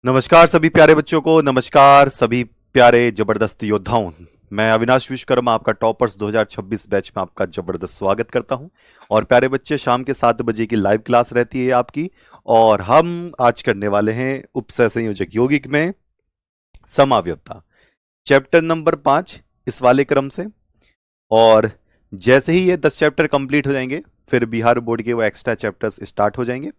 नमस्कार सभी प्यारे बच्चों को। नमस्कार सभी प्यारे जबरदस्त योद्धाओं। मैं अविनाश विश्वकर्मा आपका टॉपर्स 2026 बैच में आपका जबरदस्त स्वागत करता हूं। और प्यारे बच्चे, शाम के 7 बजे की लाइव क्लास रहती है आपकी, और हम आज करने वाले हैं उपसय संयोजक यौगिक में समावयवता, चैप्टर नंबर 5 इस वाले क्रम से। और जैसे ही ये 10 चैप्टर कंप्लीट हो जाएंगे, फिर बिहार बोर्ड के वो एक्स्ट्रा चैप्टर्स स्टार्ट हो जाएंगे।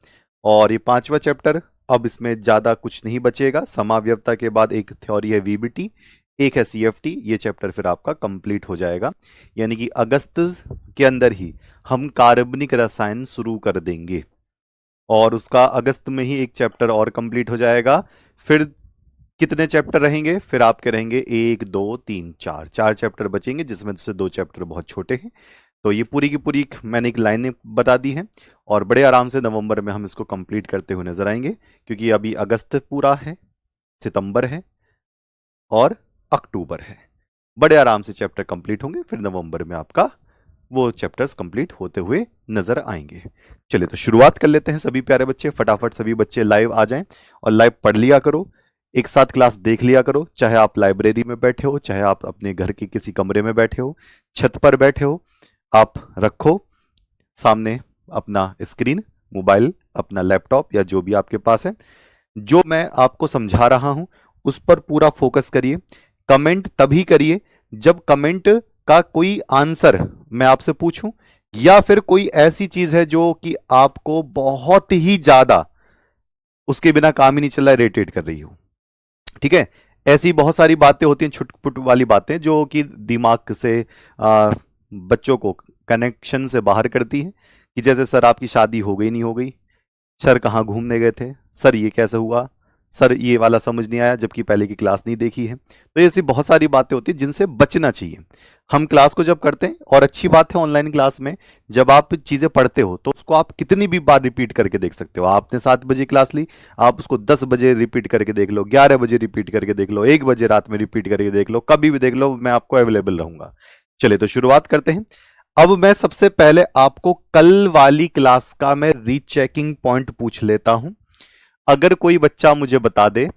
और ये 5वां चैप्टर, अब इसमें ज्यादा कुछ नहीं बचेगा। समावयवता के बाद एक थ्योरी है वीबीटी, एक है सीएफटी। ये चैप्टर फिर आपका कंप्लीट हो जाएगा, यानी कि अगस्त के अंदर ही हम कार्बनिक रसायन शुरू कर देंगे, और उसका अगस्त में ही एक चैप्टर और कंप्लीट हो जाएगा। फिर कितने चैप्टर रहेंगे? फिर आपके रहेंगे 1 2 3 4 चैप्टर बचेंगे, जिसमें से 2 चैप्टर बहुत छोटे हैं। तो ये पूरी की पूरी मैंने एक लाइन बता दी है, और बड़े आराम से नवंबर में हम इसको कंप्लीट करते हुए नजर आएंगे, क्योंकि अभी अगस्त पूरा है, सितंबर है और अक्टूबर है। बड़े आराम से चैप्टर कंप्लीट होंगे, फिर नवंबर में आपका वो चैप्टर्स कंप्लीट होते हुए नजर आएंगे। चलिए तो शुरुआत कर लेते हैं सभी प्यारे बच्चे। फटाफट सभी बच्चे लाइव आ जाएं और लाइव पढ़ लिया करो, एक साथ क्लास देख लिया करो। चाहे आप लाइब्रेरी में बैठे हो, चाहे आप अपने घर के किसी कमरे में बैठे हो, छत पर बैठे हो, आप रखो सामने अपना स्क्रीन, मोबाइल, अपना लैपटॉप या जो भी आपके पास है। जो मैं आपको समझा रहा हूं उस पर पूरा फोकस करिए। कमेंट तभी करिए जब कमेंट का कोई आंसर मैं आपसे पूछूं, या फिर कोई ऐसी चीज है जो कि आपको बहुत ही ज्यादा उसके बिना काम ही नहीं चल रहा है, इरिटेट कर रही हो। ठीक है, ऐसी बहुत सारी बातें होती हैं, छुटपुट वाली बातें, जो कि दिमाग से बच्चों को कनेक्शन से बाहर करती हैं। कि जैसे सर आपकी शादी हो गई नहीं हो गई, सर कहाँ घूमने गए थे, सर ये कैसे हुआ, सर ये वाला समझ नहीं आया, जबकि पहले की क्लास नहीं देखी है। तो ऐसी बहुत सारी बातें होती हैं जिनसे बचना चाहिए। हम क्लास को जब करते हैं, और अच्छी बात है ऑनलाइन क्लास में जब आप चीजें पढ़ते हो तो उसको आप कितनी भी बार रिपीट करके देख सकते हो। आपने 7 बजे क्लास ली, आप उसको 10 बजे रिपीट करके देख लो, 11 बजे रिपीट करके देख लो, 1 बजे रात में रिपीट करके देख लो, कभी भी देख लो, मैं आपको अवेलेबल रहूंगा। चलिए तो शुरुआत करते हैं। अब मैं सबसे पहले आपको कल वाली क्लास का मैं रीचेकिंग पॉइंट पूछ लेता हूं। अगर कोई बच्चा मुझे बता दे,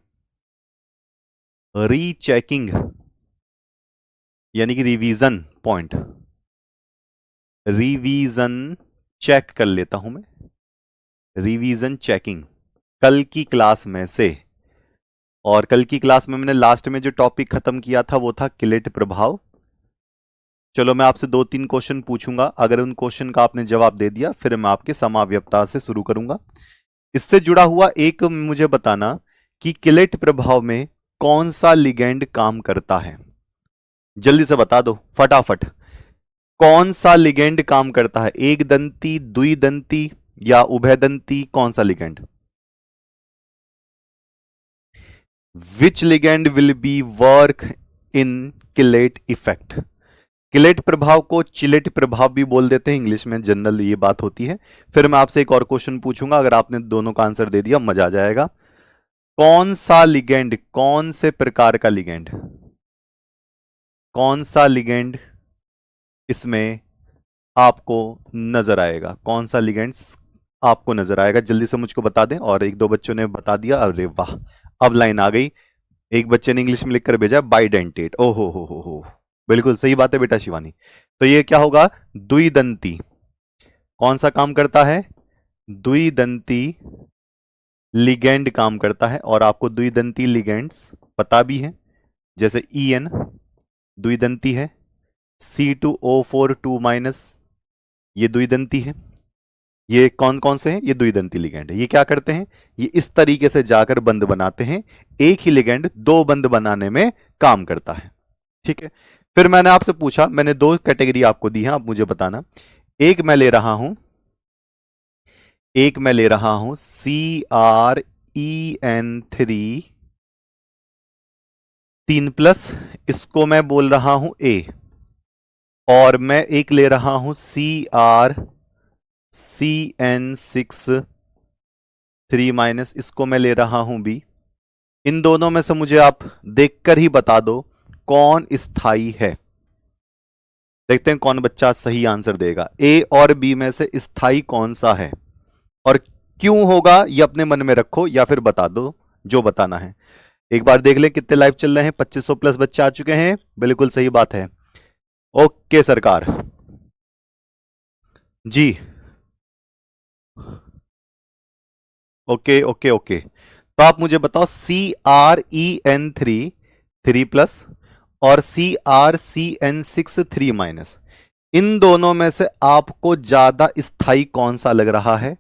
रीचेकिंग यानी कि रिवीजन पॉइंट, रिवीजन चेक कर लेता हूं मैं, रिवीजन चेकिंग कल की क्लास में से। और कल की क्लास में मैंने लास्ट में जो टॉपिक खत्म किया था वो था किलेट प्रभाव। चलो मैं आपसे 2-3 क्वेश्चन पूछूंगा, अगर उन क्वेश्चन का आपने जवाब दे दिया फिर मैं आपके समावयवता से शुरू करूंगा। इससे जुड़ा हुआ एक मुझे बताना कि किलेट प्रभाव में कौन सा लिगेंड काम करता है। जल्दी से बता दो फटाफट, कौन सा लिगेंड काम करता है? एक दंती, द्विदंती या उभयदंती? कौन सा ligand? Which ligand will be work in chelate effect? Chelate प्रभाव को चिलेट प्रभाव भी बोल देते हैं, इंग्लिश में जनरल ये बात होती है। फिर मैं आपसे एक और क्वेश्चन पूछूंगा, अगर आपने दोनों का आंसर दे दिया मजा आ जाएगा। कौन सा लिगेंड, कौन से प्रकार का लिगेंड, कौन सा लिगेंड इसमें आपको नजर आएगा? कौन सा लिगेंड आपको नजर आएगा? जल्दी से मुझको बता दें। और 1-2 बच्चों ने बता दिया, अरे वाह, अब लाइन आ गई। एक बच्चे ने इंग्लिश में लिखकर भेजा बाइडेंटेट। ओ हो, बिल्कुल सही बात है बेटा शिवानी। तो ये क्या होगा? द्विदंती। कौन सा काम करता है? द्विदंती लिगेंड काम करता है। और आपको द्विदंती लिगेंड्स पता भी है, जैसे EN द्विदंती है, C2O4 2- ये द्विदंती है। ये कौन कौन से हैं? ये द्विदंती लिगेंड है। ये क्या करते हैं? ये इस तरीके से जाकर बंद बनाते हैं। एक ही लिगेंड 2 बंद बनाने में काम करता है। ठीक है, फिर मैंने आपसे पूछा, मैंने 2 कैटेगरी आपको दी है, आप मुझे बताना। एक मैं ले रहा हूं CrEN3 3+, इसको मैं बोल रहा हूं A। और मैं एक ले रहा हूं CrCN6 3-, इसको मैं ले रहा हूं B। इन दोनों में से मुझे आप देखकर ही बता दो कौन स्थाई है। देखते हैं कौन बच्चा सही आंसर देगा। A और B में से स्थाई कौन सा है और क्यों होगा, ये अपने मन में रखो या फिर बता दो। जो बताना है। एक बार देख ले कितने लाइव चल रहे हैं, 2500 प्लस बच्चे आ चुके हैं, बिल्कुल सही बात है। ओके सरकार जी, ओके ओके ओके। तो आप मुझे बताओ CrEn3 3+ और CrCn6 3-, इन दोनों में से आपको ज्यादा स्थाई कौन सा लग रहा है?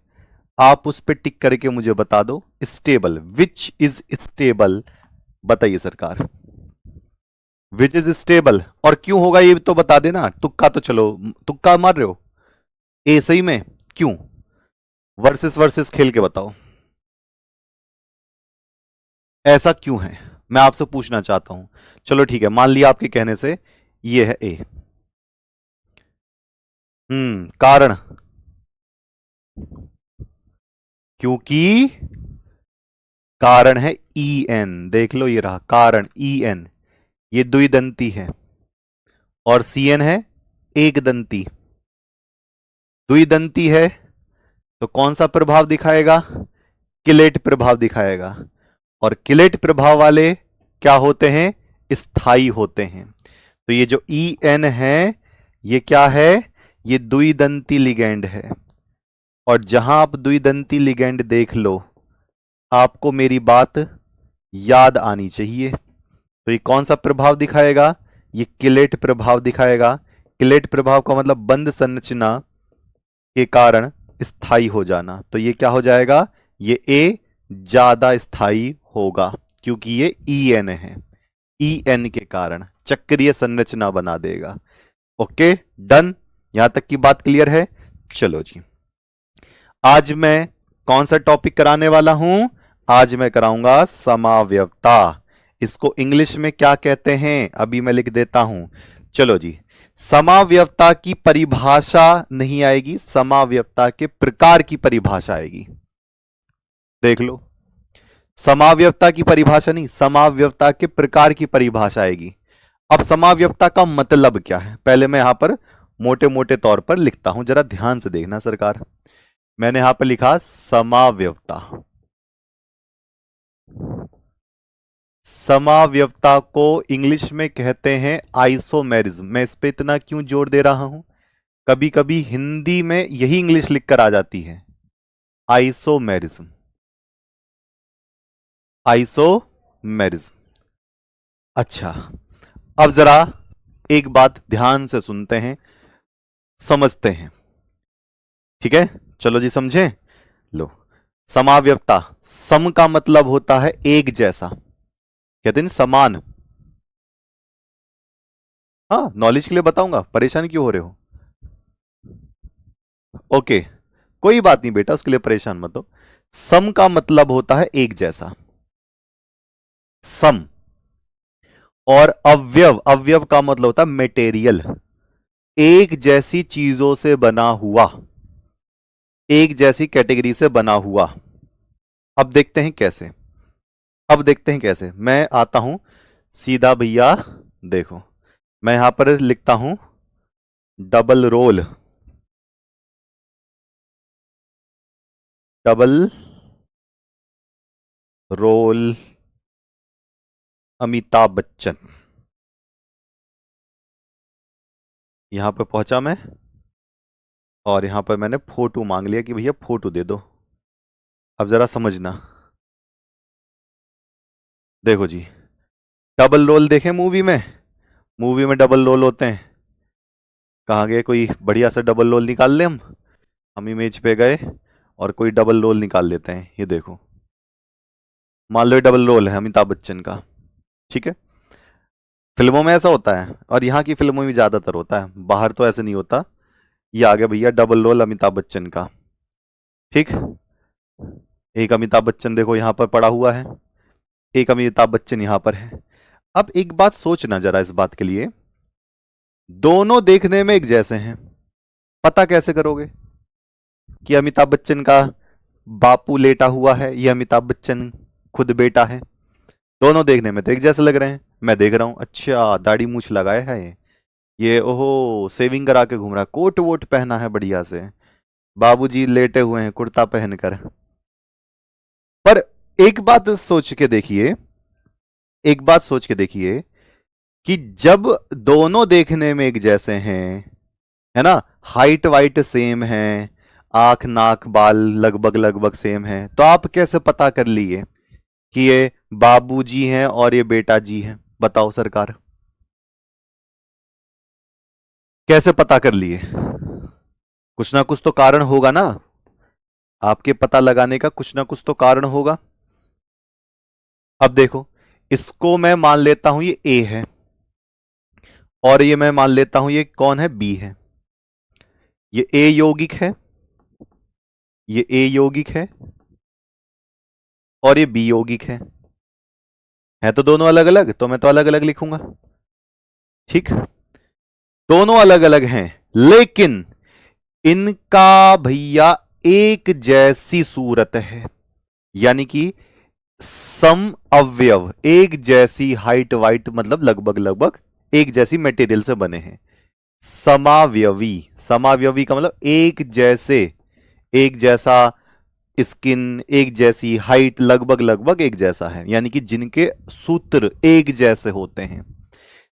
आप उस पर टिक करके मुझे बता दो। स्टेबल, विच इज स्टेबल, बताइए सरकार। विच इज स्टेबल, और क्यों होगा ये तो बता देना। तुक्का तो चलो, तुक्का मार रहे हो। ए सही में क्यों? वर्सेस वर्सेस खेल के बताओ ऐसा क्यों है, मैं आपसे पूछना चाहता हूं। चलो ठीक है, मान लिया आपके कहने से ये है ए। कारण, क्योंकि कारण है ई एन, देख लो ये रहा कारण ई एन, ये द्विदंती है, और सी एन है एक दंती। द्विदंती है तो कौन सा प्रभाव दिखाएगा? किलेट प्रभाव दिखाएगा, और किलेट प्रभाव वाले क्या होते हैं? स्थाई होते हैं। तो ये जो ई एन है ये क्या है? ये द्विदंती लिगैंड है, और जहां आप द्विदंती लिगैंड देख लो आपको मेरी बात याद आनी चाहिए। तो ये कौन सा प्रभाव दिखाएगा? ये किलेट प्रभाव दिखाएगा। किलेट प्रभाव का मतलब बंद संरचना के कारण स्थाई हो जाना। तो ये क्या हो जाएगा? ये ए ज्यादा स्थाई होगा, क्योंकि ये ई एन है, ई एन के कारण चक्रीय संरचना बना देगा। ओके डन, यहां तक की बात क्लियर है। चलो जी, आज मैं कौन सा टॉपिक कराने वाला हूं? आज मैं कराऊंगा समाव्यवता। इसको इंग्लिश में क्या कहते हैं अभी मैं लिख देता हूं। चलो जी, समाव्यवता की परिभाषा नहीं आएगी, समाव्यवता के प्रकार की परिभाषा आएगी। देख लो, समाव्यवता की परिभाषा नहीं, समाव्यवता के प्रकार की परिभाषा आएगी। अब समाव्यवता का मतलब क्या है, पहले मैं यहां पर मोटे मोटे तौर पर लिखता हूं, जरा ध्यान से देखना सरकार। मैंने यहां पर लिखा समाव्यवता। समाव्यवता को इंग्लिश में कहते हैं आइसोमेरिज्म। मैं इस पे इतना क्यों जोर दे रहा हूं? कभी कभी हिंदी में यही इंग्लिश लिखकर आ जाती है, आइसोमेरिज्म, आइसोमेरिज्म। अच्छा, अब जरा एक बात ध्यान से सुनते हैं, समझते हैं, ठीक है? चलो जी समझें। लो, समाव्यवता, सम का मतलब होता है एक जैसा, कहते हैं समान। हाँ, नॉलेज के लिए बताऊंगा, परेशान क्यों हो रहे हो? ओके, कोई बात नहीं बेटा, उसके लिए परेशान मत हो। सम का मतलब होता है एक जैसा, सम। और अवयव, अवयव का मतलब होता है मेटेरियल, एक जैसी चीजों से बना हुआ, एक जैसी कैटेगरी से बना हुआ। अब देखते हैं कैसे, अब देखते हैं कैसे। मैं आता हूं सीधा भैया, देखो मैं यहां पर लिखता हूं double role, double role Amitabh Bachchan. यहां पर पहुंचा मैं, और यहां पर मैंने फोटो मांग लिया कि भैया फोटो दे दो। अब जरा समझना, देखो जी, डबल रोल देखे मूवी में, मूवी में डबल रोल होते हैं। कहाँ गए? कोई बढ़िया सा डबल रोल निकाल ले हम इमेज पे गए और कोई डबल रोल निकाल लेते हैं। ये देखो, मान लो ये डबल रोल है अमिताभ बच्चन का, ठीक है? फिल्मों में ऐसा होता है, और यहाँ की फिल्मों में ज्यादातर होता है, बाहर तो ऐसे नहीं होता। ये आ गया भैया डबल रोल अमिताभ बच्चन का, ठीक। एक अमिताभ बच्चन देखो यहां पर पड़ा हुआ है, एक अमिताभ बच्चन यहां पर है। अब एक बात सोचना जरा इस बात के लिए, दोनों देखने में एक जैसे हैं, पता कैसे करोगे कि अमिताभ बच्चन का बापू लेटा हुआ है, ये अमिताभ बच्चन खुद बेटा है? दोनों देखने में तो एक जैसे लग रहे हैं। मैं देख रहा हूं, अच्छा दाढ़ी मूछ लगाया है ये, ओहो सेविंग करा के घूम रहा है, कोट वोट पहना है बढ़िया से, बाबूजी लेटे हुए हैं कुर्ता पहनकर। पर एक बात सोच के देखिए, एक बात सोच के देखिए कि जब दोनों देखने में एक जैसे हैं, है ना, हाइट वाइट सेम है, आंख नाक बाल लगभग लगभग सेम है, तो आप कैसे पता कर लिए कि ये बाबूजी हैं और ये बेटा जी हैं? बताओ सरकार, कैसे पता कर लिए? कुछ ना कुछ तो कारण होगा ना, आपके पता लगाने का कुछ ना कुछ तो कारण होगा। अब देखो, इसको मैं मान लेता हूं ये ए है, और ये मैं मान लेता हूं ये कौन है, बी है। ये ए यौगिक है, ये ए यौगिक है, और ये बी यौगिक है तो दोनों अलग अलग, तो मैं तो अलग अलग लिखूंगा। ठीक, दोनों अलग अलग हैं, लेकिन इनका भैया एक जैसी सूरत है, यानी कि सम अवयव, एक जैसी हाइट वाइट, मतलब लगभग लगभग एक जैसी मटेरियल से बने हैं। समावयवी, समावयवी का मतलब एक जैसे, एक जैसा स्किन, एक जैसी हाइट, लगभग लगभग एक जैसा है, यानी कि जिनके सूत्र एक जैसे होते हैं,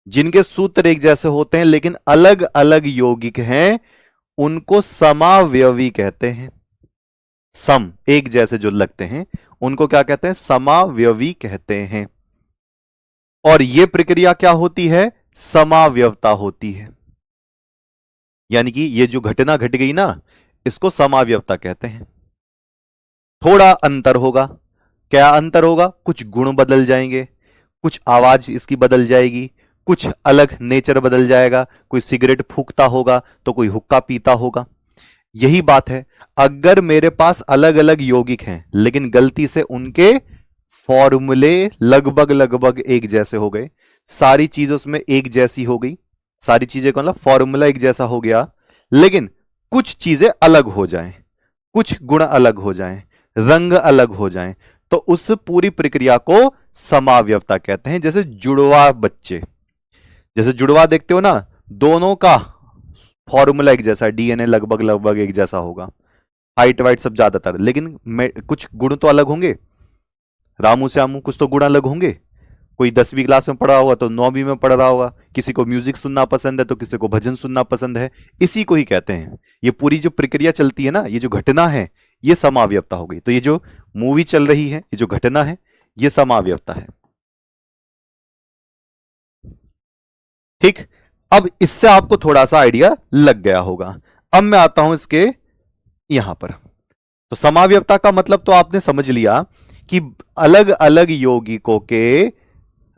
जिनके सूत्र एक जैसे होते हैं लेकिन अलग अलग यौगिक हैं, उनको समावयवी कहते हैं। सम, एक जैसे जो लगते हैं, उनको क्या कहते हैं, समावयवी कहते हैं। और यह प्रक्रिया क्या होती है, समावयवता होती है, यानी कि ये जो घटना घट गई ना, इसको समावयवता कहते हैं। थोड़ा अंतर होगा, क्या अंतर होगा, कुछ गुण बदल जाएंगे, कुछ आवाज इसकी बदल जाएगी, कुछ अलग नेचर बदल जाएगा, कोई सिगरेट फूंकता होगा तो कोई हुक्का पीता होगा। यही बात है, अगर मेरे पास अलग अलग यौगिक हैं लेकिन गलती से उनके फॉर्मूले लगभग लगभग एक जैसे हो गए, सारी चीजें उसमें एक जैसी हो गई, सारी चीजें का मतलब फॉर्मूला एक जैसा हो गया, लेकिन कुछ चीजें अलग हो जाएं, कुछ गुण अलग हो जाएं, रंग अलग हो जाएं, तो उस पूरी प्रक्रिया को समावयवता कहते हैं। जैसे जुड़वा बच्चे, जैसे जुड़वा देखते हो ना, दोनों का फॉर्मूला एक जैसा, डीएनए लगभग लगभग एक जैसा होगा, हाइट वाइट सब ज्यादातर, लेकिन कुछ गुण तो अलग होंगे, रामू श्यामू कुछ तो गुण अलग होंगे। कोई 10वीं क्लास में पढ़ा होगा तो 9वीं में पढ़ रहा होगा, किसी को म्यूजिक सुनना पसंद है तो किसी को भजन सुनना पसंद है। इसी को ही कहते हैं, ये पूरी जो प्रक्रिया चलती है ना, ये जो घटना है, ये समावयवता हो गई। तो ये जो मूवी चल रही है, ये जो घटना है, ये समावयवता है। ठीक, अब इससे आपको थोड़ा सा आइडिया लग गया होगा। अब मैं आता हूं इसके यहां पर। तो समावयवता का मतलब तो आपने समझ लिया कि अलग अलग यौगिकों के,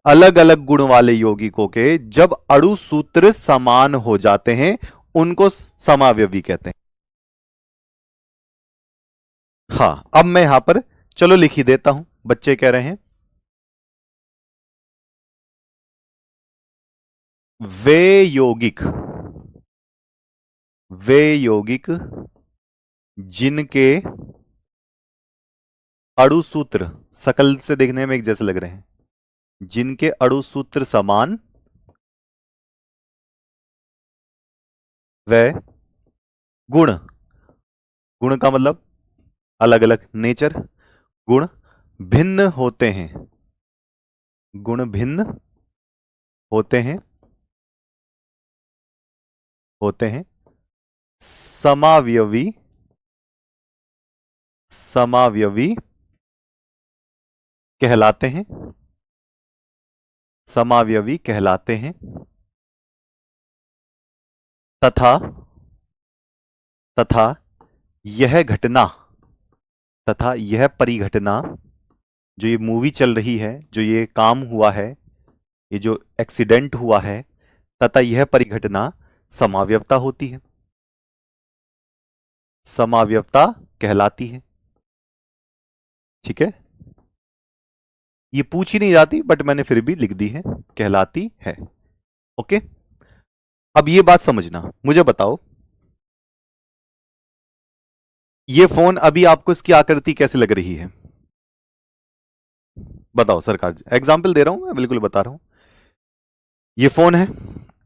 अलग अलग गुण वाले यौगिकों के जब अणु सूत्र समान हो जाते हैं, उनको समावयवी कहते हैं। हां, अब मैं यहां पर चलो लिख ही देता हूं, बच्चे कह रहे हैं वे यौगिक, वे यौगिक जिनके अणु सूत्र सकल से देखने में एक जैसे लग रहे हैं, जिनके अणु सूत्र समान, व गुण, गुण का मतलब अलग अलग नेचर, गुण भिन्न होते हैं, गुण भिन्न होते हैं, होते हैं, समावयवी, समावयवी कहलाते हैं, समावयवी कहलाते हैं, तथा, तथा यह घटना, तथा यह परिघटना, जो ये मूवी चल रही है, जो ये काम हुआ है, ये जो एक्सीडेंट हुआ है, तथा यह परिघटना समावयवता होती है, समावयवता कहलाती है। ठीक है, ये पूछ ही नहीं जाती बट मैंने फिर भी लिख दी है, कहलाती है। ओके, अब ये बात समझना, मुझे बताओ, ये फोन अभी आपको इसकी आकृति कैसे लग रही है? बताओ सरकार जी, एग्जाम्पल दे रहा हूं मैं, बिल्कुल बता रहा हूं। ये फोन है,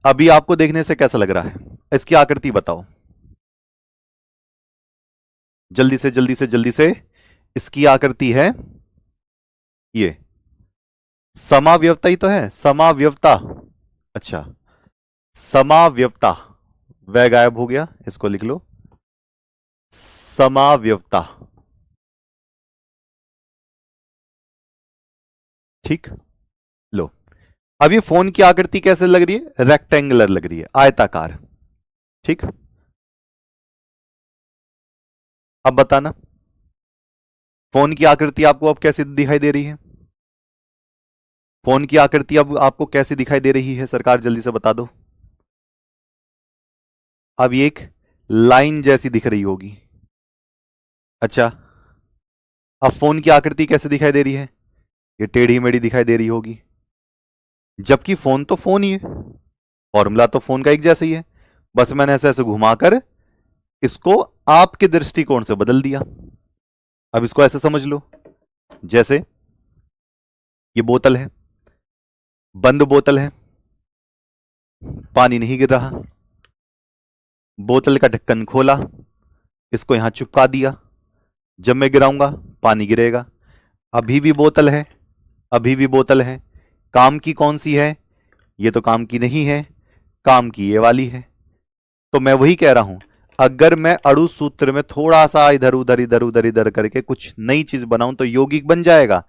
अभी आपको देखने से कैसा लग रहा है? इसकी आकृति बताओ, जल्दी से जल्दी से जल्दी से। इसकी आकृति है ये समाव्यवता ही तो है, समाव्यवता। अच्छा, समाव्यवता, वह गायब हो गया, इसको लिख लो, समाव्यवता। ठीक, लो। अब ये फोन की आकृति कैसे लग रही है? रेक्टेंगुलर लग रही है, आयताकार। ठीक, अब बताना फोन की आकृति आपको अब कैसी दिखाई दे रही है? फोन की आकृति अब आपको कैसी दिखाई दे रही है सरकार, जल्दी से बता दो। अब ये एक लाइन जैसी दिख रही होगी। अच्छा, अब फोन की आकृति कैसे दिखाई दे रही है? ये टेढ़ी मेढ़ी दिखाई दे रही होगी, जबकि फोन तो फोन ही है, फॉर्मूला तो फोन का एक जैसा ही है। बस मैंने ऐसे ऐसे घुमाकर इसको आपके दृष्टिकोण से बदल दिया। अब इसको ऐसे समझ लो, जैसे ये बोतल है, बंद बोतल है, पानी नहीं गिर रहा। बोतल का ढक्कन खोला, इसको यहां चिपका दिया, जब मैं गिराऊंगा पानी गिरेगा। अभी भी बोतल है, अभी भी बोतल है। काम की कौन सी है? ये तो काम की नहीं है, काम की ये वाली है। तो मैं वही कह रहा हूं, अगर मैं अणु सूत्र में थोड़ा सा इधर उधर इधर उधर इधर करके कुछ नई चीज बनाऊं तो यौगिक बन जाएगा,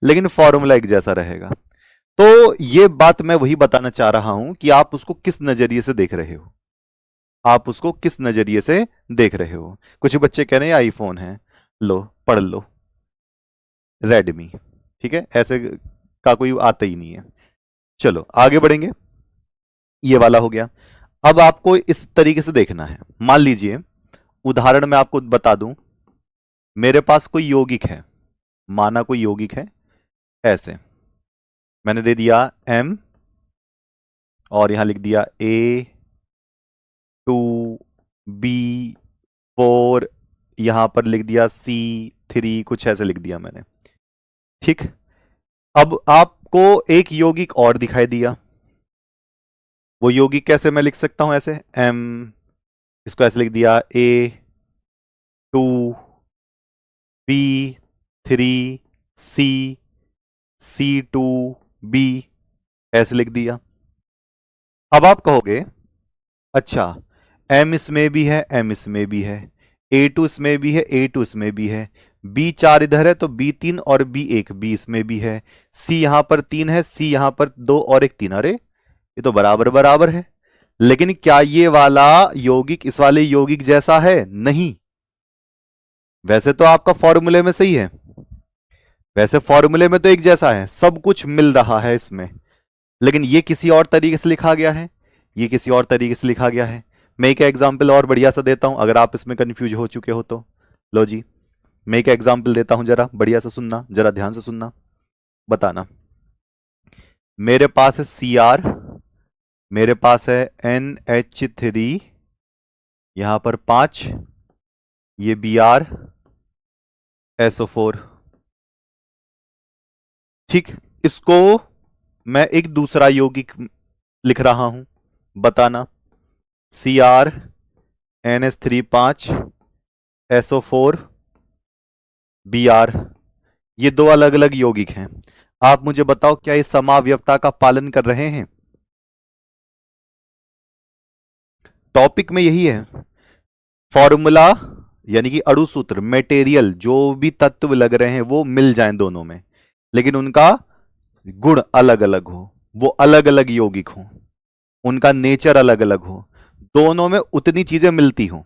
लेकिन फॉर्मूला एक जैसा रहेगा। तो ये बात मैं वही बताना चाह रहा हूं कि आप उसको किस नजरिए से देख रहे हो, आप उसको किस नजरिए से देख रहे हो। कुछ बच्चे कह रहे हैं आईफोन है, लो पढ़ लो, रेडमी, ठीक है, ऐसे का कोई आता ही नहीं है। चलो आगे बढ़ेंगे, ये वाला हो गया। अब आपको इस तरीके से देखना है, मान लीजिए उदाहरण मैं आपको बता दूं, मेरे पास कोई यौगिक है, माना कोई यौगिक है, ऐसे मैंने दे दिया M और यहां लिख दिया A2B4, यहां पर लिख दिया C3, कुछ ऐसे लिख दिया मैंने। ठीक, अब आपको एक यौगिक और दिखाई दिया, वो यौगिक कैसे मैं लिख सकता हूं? ऐसे M, इसको ऐसे लिख दिया A2B3C, C2B, ऐसे लिख दिया। अब आप कहोगे अच्छा M इसमें भी है, M इसमें भी है, A2 इसमें भी है, A2 इसमें भी है, B4 इधर है तो B3 और B1 B इसमें भी है, C यहां पर 3 है, C यहां पर 2 और एक 3, अरे ये तो बराबर बराबर है। लेकिन क्या ये वाला यौगिक इस वाले यौगिक जैसा है? नहीं। वैसे तो आपका फॉर्मूले में सही है, वैसे फॉर्मूले में तो एक जैसा है, सब कुछ मिल रहा है इसमें, लेकिन ये किसी और तरीके से लिखा गया है, ये किसी और तरीके से लिखा गया है। मैं एक एग्जाम्पल और बढ़िया सा देता हूं, अगर आप इसमें कंफ्यूज हो चुके हो तो। लो जी, मैं एक एग्जाम्पल देता हूं, जरा बढ़िया से सुनना, जरा ध्यान से सुनना, बताना। मेरे पास है Cr, मेरे पास है NH3, यहां पर 5, ये Br SO4। ठीक, इसको मैं एक दूसरा यौगिक लिख रहा हूं, बताना। Cr NH3 5 SO4 Br, ये दो अलग अलग यौगिक हैं। आप मुझे बताओ क्या ये समाव्यवता का पालन कर रहे हैं? टॉपिक में यही है, फॉर्मूला यानी कि अणु सूत्र, मेटेरियल, जो भी तत्व लग रहे हैं वो मिल जाएं दोनों में, लेकिन उनका गुण अलग अलग हो, वो अलग अलग यौगिक हो, उनका नेचर अलग अलग हो, दोनों में उतनी चीजें मिलती हो।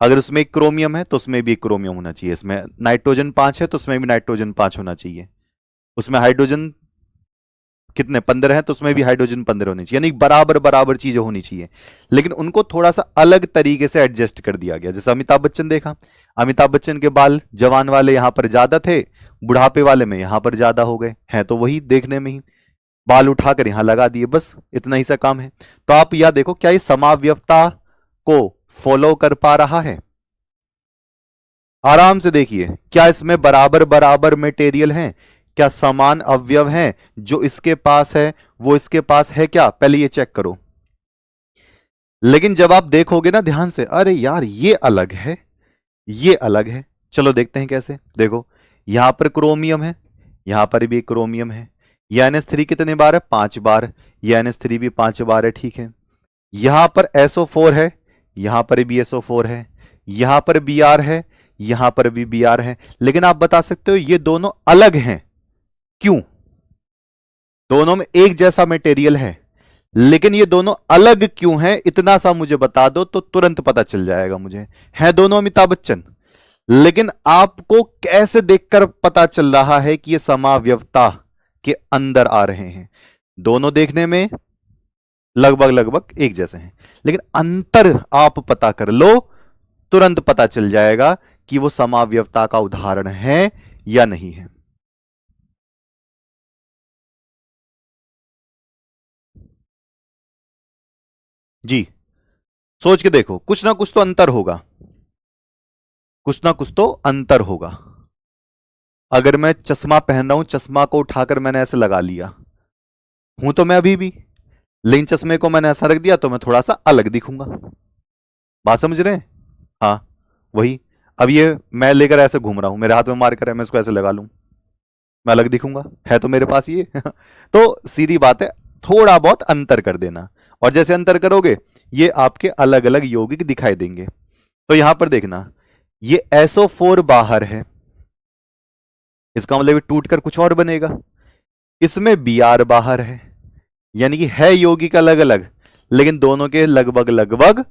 अगर उसमें एक क्रोमियम है तो उसमें भी एक क्रोमियम होना चाहिए, इसमें नाइट्रोजन 5 है तो उसमें भी नाइट्रोजन 5 होना चाहिए, उसमें हाइड्रोजन कितने 15 है तो उसमें भी हाइड्रोजन 15 होनी चाहिए, यानी बराबर बराबर चीजें होनी चाहिए, लेकिन उनको थोड़ा सा अलग तरीके से एडजस्ट कर दिया गया। जैसे अमिताभ बच्चन देखा, अमिताभ बच्चन के बाल जवान वाले यहां पर ज्यादा थे, बुढ़ापे वाले में यहां पर ज्यादा हो गए हैं, तो वही देखने में ही बाल उठाकर यहां लगा दिए, बस इतना ही सा काम है। तो आप यह देखो क्या ये समाव्यवता को फॉलो कर पा रहा है? आराम से देखिए, क्या इसमें बराबर बराबर मटेरियल हैं? क्या समान अवयव हैं? जो इसके पास है वो इसके पास है क्या? पहले ये चेक करो। लेकिन जब आप देखोगे ना ध्यान से, अरे यार ये अलग है, ये अलग है। चलो देखते हैं कैसे। देखो यहां पर क्रोमियम है, यहां पर भी एक क्रोमियम है। यह NH3 कितने बार है? 5 बार। यह NH3 भी 5 बार है, ठीक है। यहां पर SO4 है, यहां पर भी SO4 है, यहां पर Br है, यहां पर भी Br है। लेकिन आप बता सकते हो ये दोनों अलग हैं, क्यों? दोनों में एक जैसा मटेरियल है, लेकिन ये दोनों अलग क्यों हैं? इतना सा मुझे बता दो तो तुरंत पता चल जाएगा मुझे। है दोनों अमिताभ बच्चन, लेकिन आपको कैसे देखकर पता चल रहा है कि ये समावयवता के अंदर आ रहे हैं? दोनों देखने में लगभग लगभग एक जैसे हैं, लेकिन अंतर आप पता कर लो, तुरंत पता चल जाएगा कि वो समावयवता का उदाहरण है या नहीं है। जी, सोच के देखो, कुछ ना कुछ तो अंतर होगा, कुछ ना कुछ तो अंतर होगा। अगर मैं चश्मा पहन रहा हूं, चश्मा को उठाकर मैंने ऐसे लगा लिया, हूं तो मैं अभी भी, लेकिन चश्मे को मैंने ऐसा रख दिया तो मैं थोड़ा सा अलग दिखूंगा। बात समझ रहे हैं? हाँ, वही। अब ये मैं लेकर ऐसे घूम रहा हूं, मेरे हाथ में मार कर है, मैं इसको ऐसे लगा लूं, मैं अलग दिखूंगा, है तो मेरे पास ये तो सीधी बात है, थोड़ा बहुत अंतर कर देना, और जैसे अंतर करोगे ये आपके अलग अलग यौगिक दिखाई देंगे। तो यहां पर देखना, ये SO4 बाहर है, इसका मतलब ये टूटकर कुछ और बनेगा। इसमें Br बाहर है, यानी कि है यौगिक अलग अलग, लेकिन दोनों के लगभग लगभग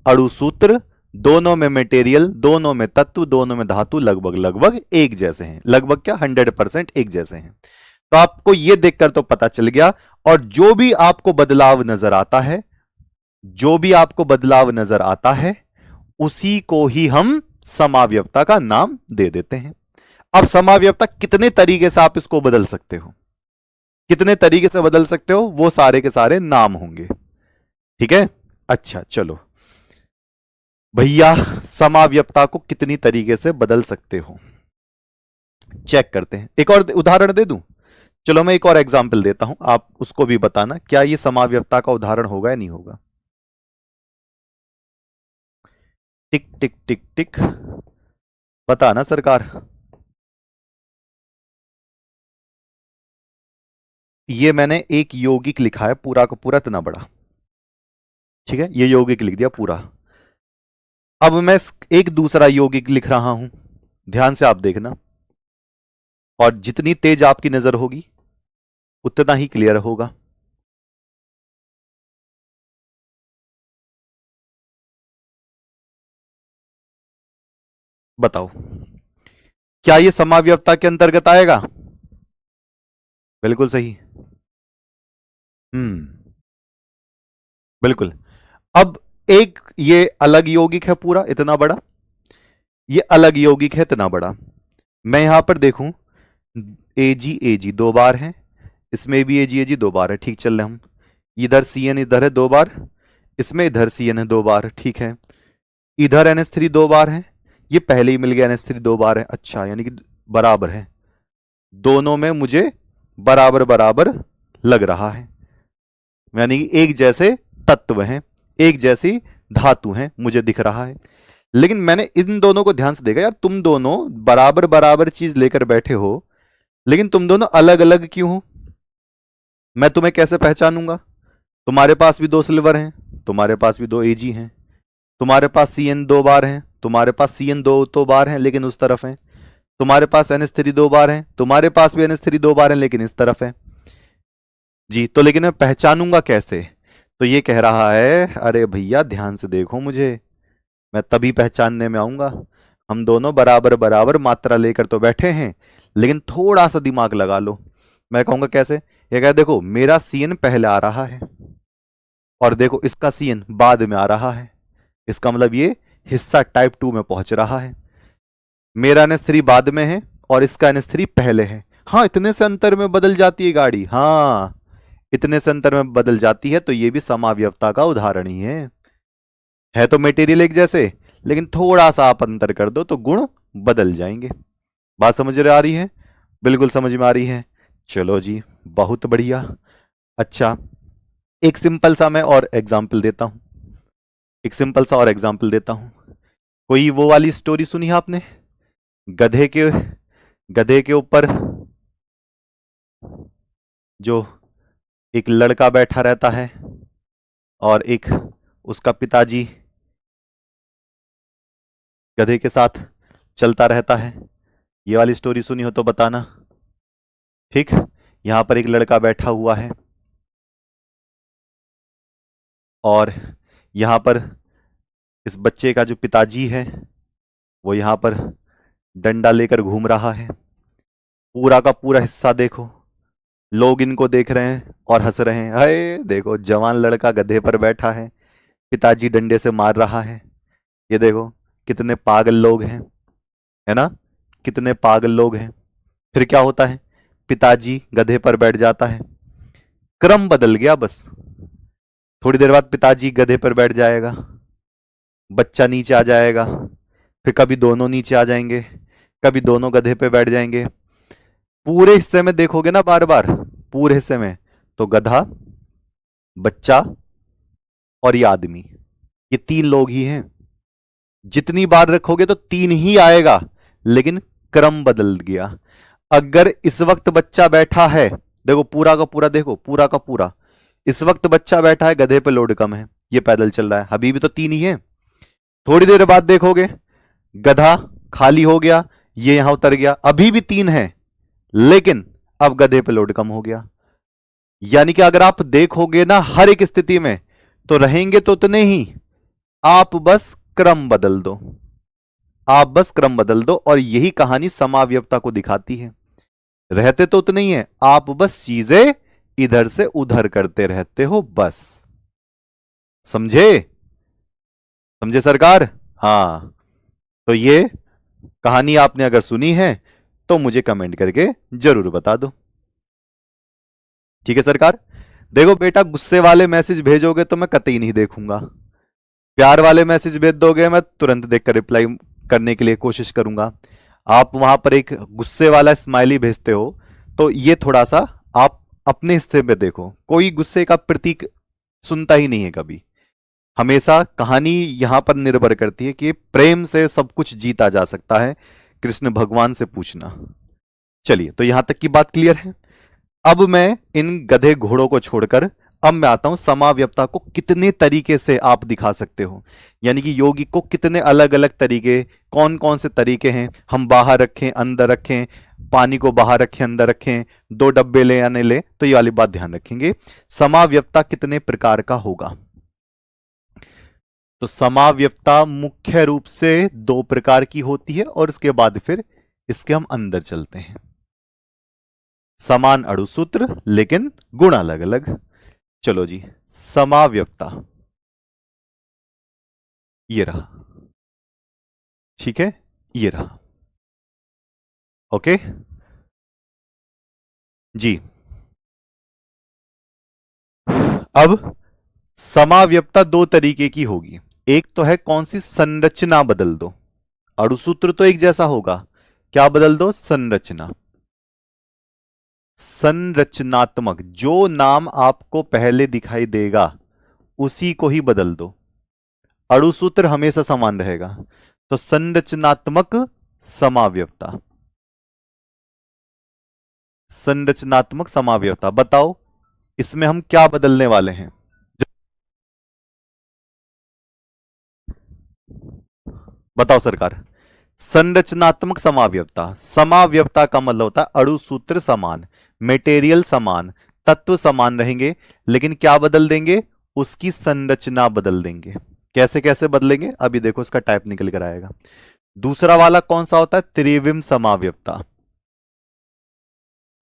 अणुसूत्र, दोनों में मटेरियल, दोनों में तत्व, दोनों में धातु लगभग लगभग एक जैसे हैं। लगभग क्या, 100% एक जैसे हैं। तो आपको यह देखकर तो पता चल गया। और जो भी आपको बदलाव नजर आता है, जो भी आपको बदलाव नजर आता है, उसी को ही हम समावयवता का नाम दे देते हैं। अब समावयवता कितने तरीके से आप इसको बदल सकते हो, कितने तरीके से बदल सकते हो, वो सारे के सारे नाम होंगे, ठीक है। अच्छा चलो भैया, समावयवता को कितनी तरीके से बदल सकते हो चेक करते हैं। एक और उदाहरण दे दूं? चलो मैं एक और एग्जांपल देता हूं, आप उसको भी बताना क्या ये समावयवता का उदाहरण होगा या नहीं होगा। टिक टिक टिक टिक, बताना सरकार। ये मैंने एक यौगिक लिखा है पूरा का पूरा, इतना बड़ा, ठीक है, ये यौगिक लिख दिया पूरा। अब मैं एक दूसरा यौगिक लिख रहा हूं, ध्यान से आप देखना, और जितनी तेज आपकी नजर होगी उतना ही क्लियर होगा। बताओ, क्या ये समावयवता के अंतर्गत आएगा? बिल्कुल सही। बिल्कुल। अब एक ये अलग यौगिक है पूरा इतना बड़ा, ये अलग यौगिक है इतना बड़ा। मैं यहां पर देखूं, एजी दो बार है, इसमें भी एजी दो बार है, ठीक चल रहे हम। इधर CN इधर है दो बार, इसमें इधर CN है दो बार, ठीक है। इधर NH3 दो बार है, ये पहले ही मिल गया NH3 दो बार है, अच्छा यानी कि बराबर है, दोनों में मुझे बराबर बराबर लग रहा है, यानी कि एक जैसे तत्व हैं, एक जैसी धातु हैं, मुझे दिख रहा है। लेकिन मैंने इन दोनों को ध्यान से देखा, यार तुम दोनों बराबर बराबर चीज लेकर बैठे हो, लेकिन तुम दोनों अलग अलग क्यों हो? मैं तुम्हें कैसे पहचानूंगा? तुम्हारे पास भी दो सिल्वर हैं, तुम्हारे पास भी दो एजी हैं, तुम्हारे पास CN दो बार हैं, तुम्हारे पास CN दो तो बार हैं लेकिन उस तरफ है, तुम्हारे पास NH3 दो बार है, तुम्हारे पास भी NH3 दो बार है लेकिन इस तरफ है। जी, तो लेकिन मैं पहचानूंगा कैसे? तो ये कह रहा है, अरे भैया ध्यान से देखो मुझे, मैं तभी पहचानने में आऊंगा। हम दोनों बराबर बराबर मात्रा लेकर तो बैठे हैं, लेकिन थोड़ा सा दिमाग लगा लो। मैं कहूंगा कैसे? ये कह, देखो मेरा CN पहले आ रहा है, और देखो इसका CN बाद में आ रहा है, इसका मतलब ये हिस्सा टाइप 2 में पहुंच रहा है। मेरा NH3 बाद में है और इसका NH3 पहले है। हाँ, इतने से अंतर में बदल जाती है गाड़ी, हाँ इतने से अंतर में बदल जाती है, तो ये भी समावयवता का उदाहरण ही है तो मटेरियल एक जैसे, लेकिन थोड़ा सा आप अंतर कर दो तो गुण बदल जाएंगे। बात समझ में आ रही है? बिल्कुल समझ में आ रही है। चलो जी, बहुत बढ़िया। अच्छा, एक सिंपल सा मैं और एग्जाम्पल देता हूं, एक सिंपल सा और एग्जाम्पल देता हूं। कोई वो वाली स्टोरी सुनी है आपने, गधे के गधे के ऊपर जो एक लड़का बैठा रहता है और एक उसका पिताजी गधे के साथ चलता रहता है। ये वाली स्टोरी सुनी हो तो बताना। ठीक, यहां पर एक लड़का बैठा हुआ है और यहां पर इस बच्चे का जो पिताजी है वो यहां पर डंडा लेकर घूम रहा है। पूरा का पूरा हिस्सा देखो, लोग इनको देख रहे हैं और हंस रहे हैं। अरे देखो, जवान लड़का गधे पर बैठा है, पिताजी डंडे से मार रहा है। ये देखो कितने पागल लोग हैं, है ना, कितने पागल लोग हैं। फिर क्या होता है, पिताजी गधे पर बैठ जाता है, क्रम बदल गया बस। थोड़ी देर बाद पिताजी गधे पर बैठ जाएगा, बच्चा नीचे आ जाएगा, फिर कभी दोनों नीचे आ जाएंगे, कभी दोनों गधे पे बैठ जाएंगे। पूरे हिस्से में देखोगे ना, बार बार पूरे हिस्से में, तो गधा, बच्चा और ये आदमी, ये तीन लोग ही हैं। जितनी बार रखोगे तो तीन ही आएगा, लेकिन क्रम बदल गया। अगर इस वक्त बच्चा बैठा है, देखो पूरा का पूरा, देखो पूरा का पूरा, इस वक्त बच्चा बैठा है, गधे पे लोड कम है, ये पैदल चल रहा है, अभी भी तो तीन ही है। थोड़ी देर बाद देखोगे गधा खाली हो गया, ये यहां उतर गया, अभी भी तीन है, लेकिन अब गधे पे लोड कम हो गया। यानी कि अगर आप देखोगे ना हर एक स्थिति में, तो रहेंगे तो उतने ही, आप बस क्रम बदल दो, आप बस क्रम बदल दो। और यही कहानी समावयवता को दिखाती है। रहते तो उतने ही है, आप बस चीजें इधर से उधर करते रहते हो बस। समझे, समझे सरकार? हाँ, तो ये कहानी आपने अगर सुनी है तो मुझे कमेंट करके जरूर बता दो। ठीक है सरकार? देखो बेटा, गुस्से वाले मैसेज भेजोगे तो मैं कतई नहीं देखूंगा, प्यार वाले मैसेज भेज दोगे मैं तुरंत देखकर रिप्लाई करने के लिए कोशिश करूंगा। आप वहां पर एक गुस्से वाला स्माइली भेजते हो, तो ये थोड़ा सा आप अपने हिस्से में देखो, कोई गुस्से का प्रतीक सुनता ही नहीं है कभी। हमेशा कहानी यहां पर निर्भर करती है कि प्रेम से सब कुछ जीता जा सकता है, कृष्ण भगवान से पूछना। चलिए, तो यहां तक की बात क्लियर है। अब मैं इन गधे घोड़ों को छोड़कर अब मैं आता हूं समाव्यपता को कितने तरीके से आप दिखा सकते हो, यानी कि यौगिक को कितने अलग अलग तरीके, कौन कौन से तरीके हैं। हम बाहर रखें, अंदर रखें, पानी को बाहर रखें, अंदर रखें, दो डब्बे ले आने ले, तो ये वाली बात ध्यान रखेंगे। समाव्यपता कितने प्रकार का होगा? तो समाव्यपता मुख्य रूप से दो प्रकार की होती है, और इसके बाद फिर इसके हम अंदर चलते हैं। समान अणुसूत्र लेकिन गुण अलग अलग। चलो जी, समाव्यपता ये रहा, ठीक है, ये रहा, ओके जी। अब समाव्यपता दो तरीके की होगी। एक तो है कौन सी, संरचना बदल दो। अणुसूत्र तो एक जैसा होगा, क्या बदल दो, संरचना। संरचनात्मक, जो नाम आपको पहले दिखाई देगा उसी को ही बदल दो, अणुसूत्र हमेशा समान रहेगा। तो संरचनात्मक समाव्यपता, संरचनात्मक समाव्यपता, बताओ इसमें हम क्या बदलने वाले हैं? बताओ सरकार। संरचनात्मक समाव्यपता, समाव्यपता का मतलब होता है अणुसूत्र समान, मेटेरियल समान, तत्व समान रहेंगे, लेकिन क्या बदल देंगे, उसकी संरचना बदल देंगे। कैसे कैसे बदलेंगे, अभी देखो इसका टाइप निकल कर आएगा। दूसरा वाला कौन सा होता है, त्रिविम समाव्यपता।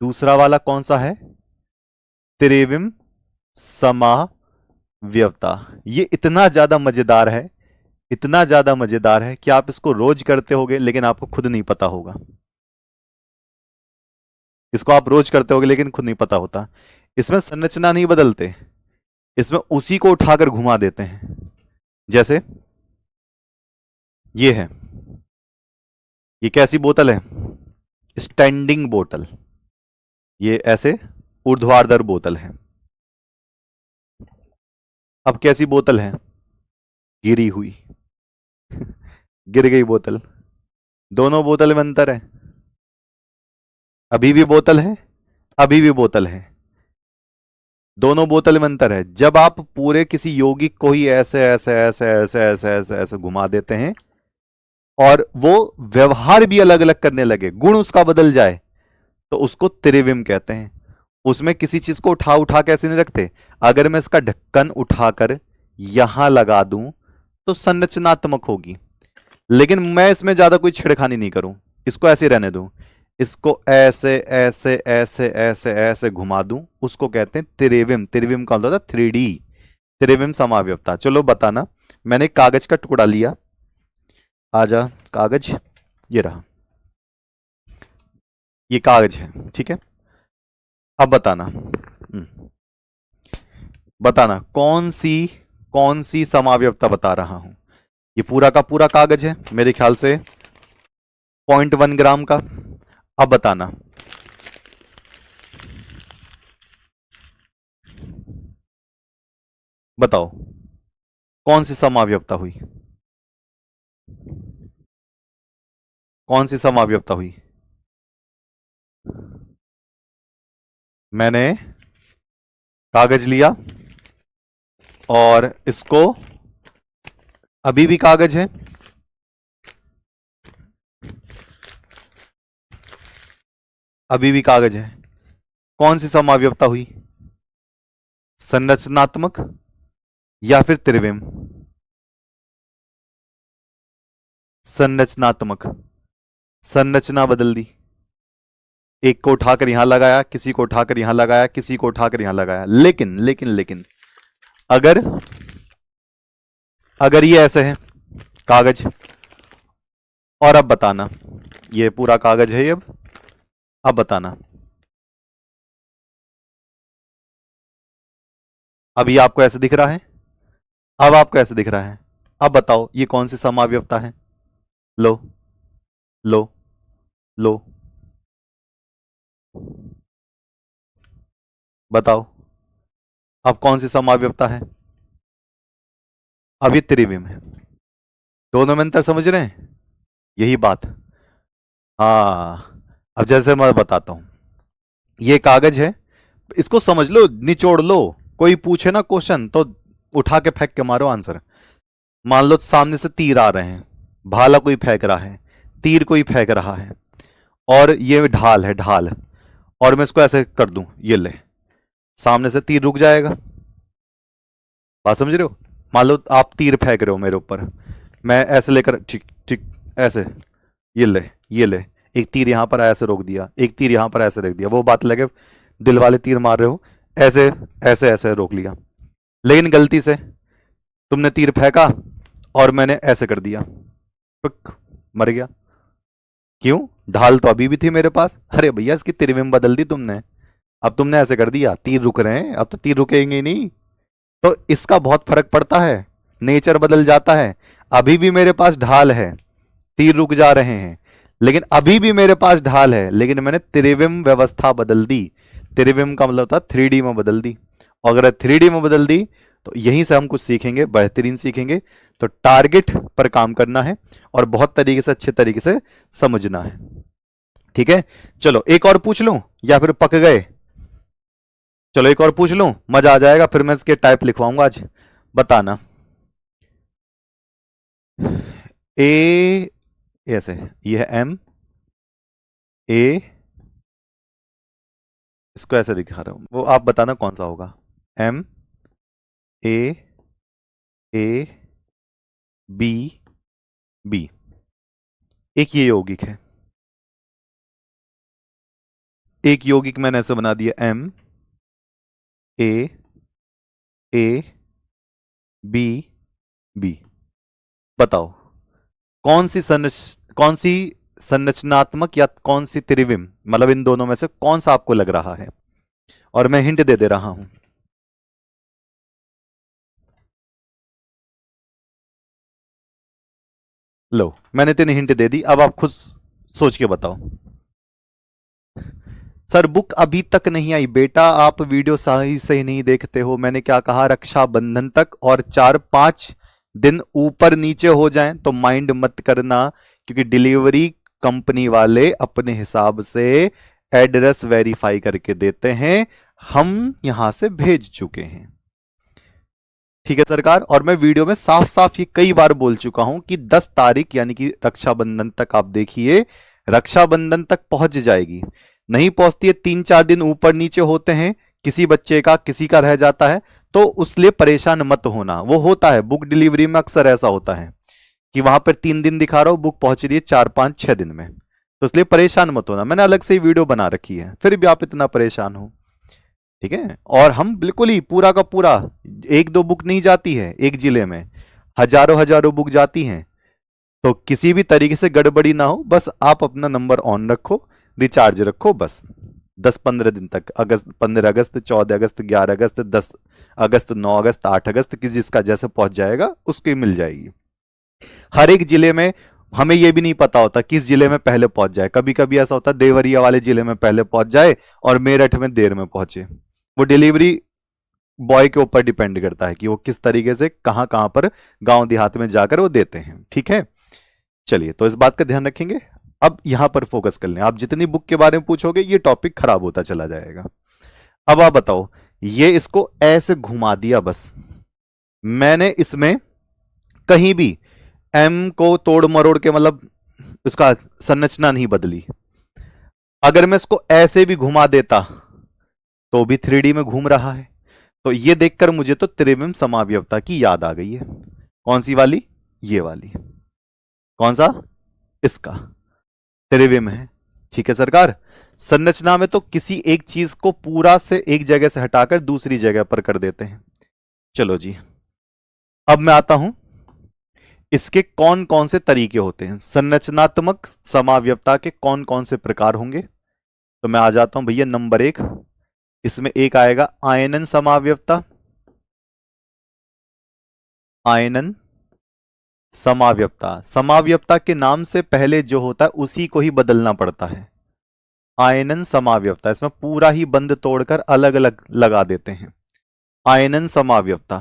दूसरा वाला कौन सा है, त्रिविम समाव्यपता। ये इतना ज्यादा मजेदार है, इतना ज्यादा मजेदार है कि आप इसको रोज करते होगे लेकिन आपको खुद नहीं पता होगा। इसको आप रोज करते होगे लेकिन खुद नहीं पता होता। इसमें संरचना नहीं बदलते, इसमें उसी को उठाकर घुमा देते हैं। जैसे ये है, ये कैसी बोतल है, स्टैंडिंग बोतल, ये ऐसे ऊर्ध्वाधर बोतल है। अब कैसी बोतल है, गिरी हुई गिर गई बोतल। दोनों बोतल में अंतर है, अभी भी बोतल है, अभी भी बोतल है, दोनों बोतल में अंतर है। जब आप पूरे किसी यौगिक को ही ऐसे ऐसे ऐसे ऐसे ऐसे ऐसे ऐसे घुमा देते हैं और वो व्यवहार भी अलग अलग करने लगे, गुण उसका बदल जाए, तो उसको त्रिविम कहते हैं। उसमें किसी चीज को उठा उठा के ऐसे नहीं रखते। अगर मैं इसका ढक्कन उठाकर यहां लगा दूं तो संरचनात्मक होगी, लेकिन मैं इसमें ज्यादा कोई छेड़खानी नहीं करूं, इसको ऐसे रहने दूं, इसको ऐसे ऐसे ऐसे ऐसे ऐसे घुमा दूं, उसको कहते हैं त्रिविम। त्रिविम का मतलब 3D, त्रिविम समावयवता। चलो बताना। मैंने एक कागज का टुकड़ा लिया, आजा कागज, ये रहा, ये कागज है, ठीक है। अब बताना, बताना कौन सी समावयवता बता रहा हूं। ये पूरा का पूरा कागज है, मेरे ख्याल से 0.1 ग्राम का। अब बताना बताओ कौन सी समावयवता हुई, कौन सी समावयवता हुई। मैंने कागज लिया और इसको, अभी भी कागज है, अभी भी कागज है, कौन सी समावयवता हुई, संरचनात्मक या फिर त्रिविम। संरचनात्मक, संरचना बदल दी। एक को उठाकर यहां लगाया, किसी को उठाकर यहां लगाया, किसी को उठाकर यहां लगाया, लेकिन लेकिन लेकिन अगर अगर ये ऐसे है कागज, और अब बताना, ये पूरा कागज है ये। अब बताना, अब ये आपको ऐसे दिख रहा है, अब आपको ऐसे दिख रहा है। अब बताओ ये कौन सी समावयवता है। लो लो लो, बताओ अब कौन सी समावयवता है। अब ये त्रिविम है। दोनों में अंतर समझ रहे हैं, यही बात। हाँ, अब जैसे मैं बताता हूं, ये कागज है, इसको समझ लो, निचोड़ लो। कोई पूछे ना क्वेश्चन तो उठा के फेंक के मारो आंसर। मान लो सामने से तीर आ रहे हैं, भाला कोई फेंक रहा है, तीर कोई फेंक रहा है, और ये ढाल है, ढाल, और मैं इसको ऐसे कर दूं, ये ले, सामने से तीर रुक जाएगा। बात समझ रहे हो। मान लो आप तीर फेंक रहे हो मेरे ऊपर, मैं ऐसे लेकर, ठीक ठीक ऐसे, ये ले, ये ले, एक तीर यहां पर ऐसे रोक दिया, एक तीर यहां पर ऐसे रख दिया, वो बात लगे दिल वाले तीर मार रहे हो, ऐसे ऐसे ऐसे रोक लिया, लेकिन गलती से तुमने तीर फेंका और मैंने ऐसे कर दिया, पिक, मर गया। क्यों, ढाल तो अभी भी थी मेरे पास। अरे भैया इसकी त्रिविम बदल दी तुमने, अब तुमने ऐसे कर दिया, तीर रुक रहे हैं, अब तो तीर रुकेंगे ही नहीं। तो इसका बहुत फर्क पड़ता है, नेचर बदल जाता है। अभी भी मेरे पास ढाल है, तीर रुक जा रहे हैं, लेकिन अभी भी मेरे पास ढाल है, लेकिन मैंने त्रिविम व्यवस्था बदल दी। त्रिविम का मतलब था 3D में बदल दी। और अगर 3D में बदल दी तो यहीं से हम कुछ सीखेंगे, बेहतरीन सीखेंगे। तो टारगेट पर काम करना है और बहुत तरीके से, अच्छे तरीके से समझना है, ठीक है। चलो एक और पूछ लूं या फिर पक गए। चलो एक और पूछ लूं, मजा आ जाएगा, फिर मैं इसके टाइप लिखवाऊंगा आज। बताना, ए ऐसे, ये है M, ए, इसको ऐसे दिखा रहा हूं, वो आप बताना कौन सा होगा। M, ए, ए, बी, बी। एक ये यौगिक है, एक यौगिक मैंने ऐसे बना दिया, M, ए, ए, बी, बी। बताओ कौन सी संरचनात्मक या कौन सी त्रिविम, मतलब इन दोनों में से कौन सा आपको लग रहा है। और मैं हिंट दे दे रहा हूं। लो, मैंने तीन हिंट दे दी, अब आप खुद सोच के बताओ। सर बुक अभी तक नहीं आई बेटा, आप वीडियो सही सही नहीं देखते हो। मैंने क्या कहा, रक्षाबंधन तक और 4-5 दिन ऊपर नीचे हो जाएं तो माइंड मत करना, क्योंकि डिलीवरी कंपनी वाले अपने हिसाब से एड्रेस वेरीफाई करके देते हैं। हम यहां से भेज चुके हैं। ठीक है सरकार। और मैं वीडियो में साफ साफ ये कई बार बोल चुका हूं कि 10 तारीख यानी कि रक्षाबंधन तक आप देखिए, रक्षाबंधन तक पहुंच जाएगी। नहीं पहुंचती है, 3-4 दिन ऊपर नीचे होते हैं, किसी बच्चे का किसी का रह जाता है, तो उस लिए परेशान मत होना। वो होता है, बुक डिलीवरी में अक्सर ऐसा होता है कि वहां पर 3 दिन दिखा रहा हो, बुक पहुंच रही है 4-5-6 दिन में। तो इसलिए परेशान मत होना, मैंने अलग से ही वीडियो बना रखी है, फिर भी आप इतना परेशान हो। ठीक है। और हम बिल्कुल ही पूरा का पूरा, 1-2 बुक नहीं जाती है एक जिले में, हजारों हजारों बुक जाती हैं। तो किसी भी तरीके से गड़बड़ी ना हो, बस आप अपना नंबर ऑन रखो, रिचार्ज रखो, बस 10-15 दिन तक, अगस्त 15 अगस्त, 14 अगस्त, 11 अगस्त, 10 अगस्त, 9 अगस्त, 8 अगस्त, किस जिसका जैसे पहुंच जाएगा उसकी मिल जाएगी। हर एक जिले में हमें यह भी नहीं पता होता किस जिले में पहले पहुंच जाए। कभी कभी ऐसा होता है देवरिया वाले जिले में पहले पहुंच जाए और मेरठ में देर में पहुंचे। वो डिलीवरी बॉय के ऊपर डिपेंड करता है कि वो किस तरीके से कहां कहां पर गांव देहात में जाकर वो देते हैं। ठीक है, चलिए, तो इस बात का ध्यान रखेंगे। अब यहां पर फोकस कर लें। आप जितनी बुक के बारे में पूछोगे ये टॉपिक खराब होता चला जाएगा। अब आप बताओ, ये इसको ऐसे घुमा दिया, बस मैंने इसमें कहीं भी एम को तोड़ मरोड़ के, मतलब उसका संरचना नहीं बदली। अगर मैं इसको ऐसे भी घुमा देता तो भी 3D में घूम रहा है। तो ये देखकर मुझे तो त्रिविम समावयवता की याद आ गई है। कौन सी वाली? ये वाली। कौन सा? इसका त्रिविम है। ठीक है सरकार। संरचना में तो किसी एक चीज को पूरा से एक जगह से हटाकर दूसरी जगह पर कर देते हैं। चलो जी, अब मैं आता हूं, इसके कौन कौन से तरीके होते हैं, संरचनात्मक समावयवता के कौन कौन से प्रकार होंगे। तो मैं आ जाता हूं भैया, नंबर 1, इसमें एक आएगा आयनन समावयवता। आयनन समावयवता, समावयवता के नाम से पहले जो होता है उसी को ही बदलना पड़ता है। आयनन समावयवता, इसमें पूरा ही बंद तोड़कर अलग अलग लगा देते हैं। आयनन समावयवता।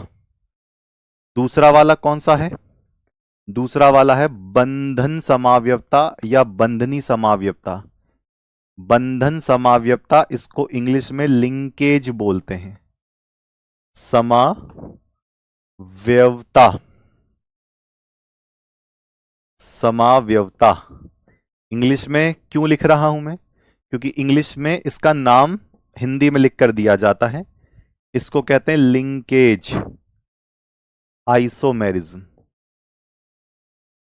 दूसरा वाला कौन सा है? दूसरा वाला है बंधन समावयवता या बंधनी समावयवता। बंधन समावयवता, इसको इंग्लिश में लिंकेज बोलते हैं। समावयवता, समावयवता इंग्लिश में क्यों लिख रहा हूं मैं? क्योंकि इंग्लिश में इसका नाम हिंदी में लिख कर दिया जाता है। इसको कहते हैं लिंकेज, आइसोमेरिज्म।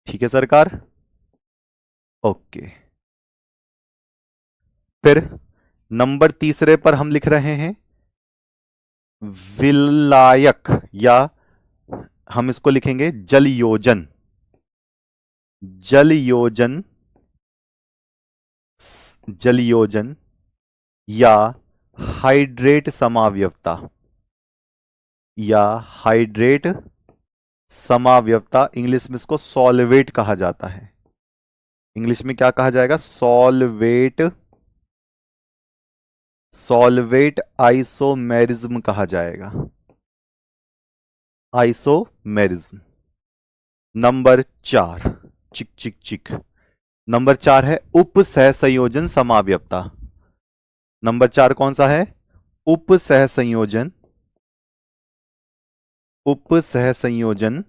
ठीक है सरकार, ओके। फिर नंबर तीसरे पर हम लिख रहे हैं विलायक, या हम इसको लिखेंगे जल योजन। जल योजन, जल योजन या हाइड्रेट समावयवता, या हाइड्रेट समावयवता। इंग्लिश में इसको सॉल्वेट कहा जाता है। इंग्लिश में क्या कहा जाएगा? सॉल्वेट, सॉल्वेट आइसोमेरिज्म कहा जाएगा। आइसोमेरिज्म। नंबर 4, चिक चिक चिक, नंबर 4 है उप सहसंयोजन समावयवता। नंबर 4 कौन सा है? उप सहसंयोजन, उप सहसंयोजन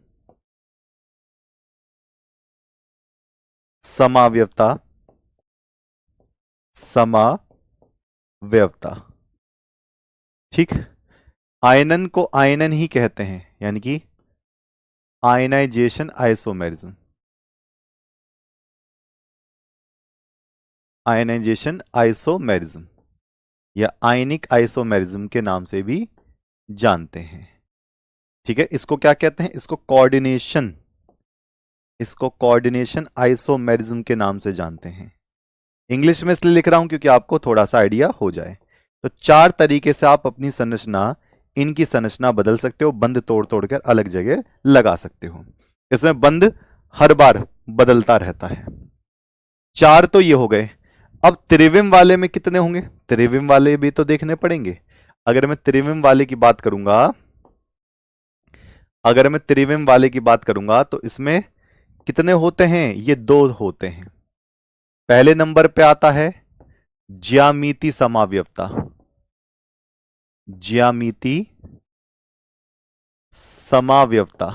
समावयवता, समावयवता। ठीक, आयनन को आयनन ही कहते हैं, यानी कि आयनाइजेशन आइसोमेरिज्म, आयनाइजेशन आइसोमेरिज्म या आयनिक आइसोमेरिज्म के नाम से भी जानते हैं। ठीक है, इसको क्या कहते हैं? इसको कोऑर्डिनेशन, इसको कोऑर्डिनेशन आइसोमेरिज्म के नाम से जानते हैं। इंग्लिश में इसलिए लिख रहा हूं क्योंकि आपको थोड़ा सा आइडिया हो जाए। तो 4 तरीके से आप अपनी संरचना, इनकी संरचना बदल सकते हो, बंद तोड़ तोड़ कर अलग जगह लगा सकते हो। इसमें बंद हर बार बदलता रहता है। 4 तो ये हो गए। अब त्रिविम वाले में कितने होंगे? त्रिविम वाले भी तो देखने पड़ेंगे। अगर मैं त्रिविम वाले की बात करूंगा, अगर मैं त्रिविम वाले की बात करूंगा तो इसमें कितने होते हैं? ये 2 होते हैं। पहले नंबर पे आता है ज्यामिति समावयवता। ज्यामिति समाव्यवता।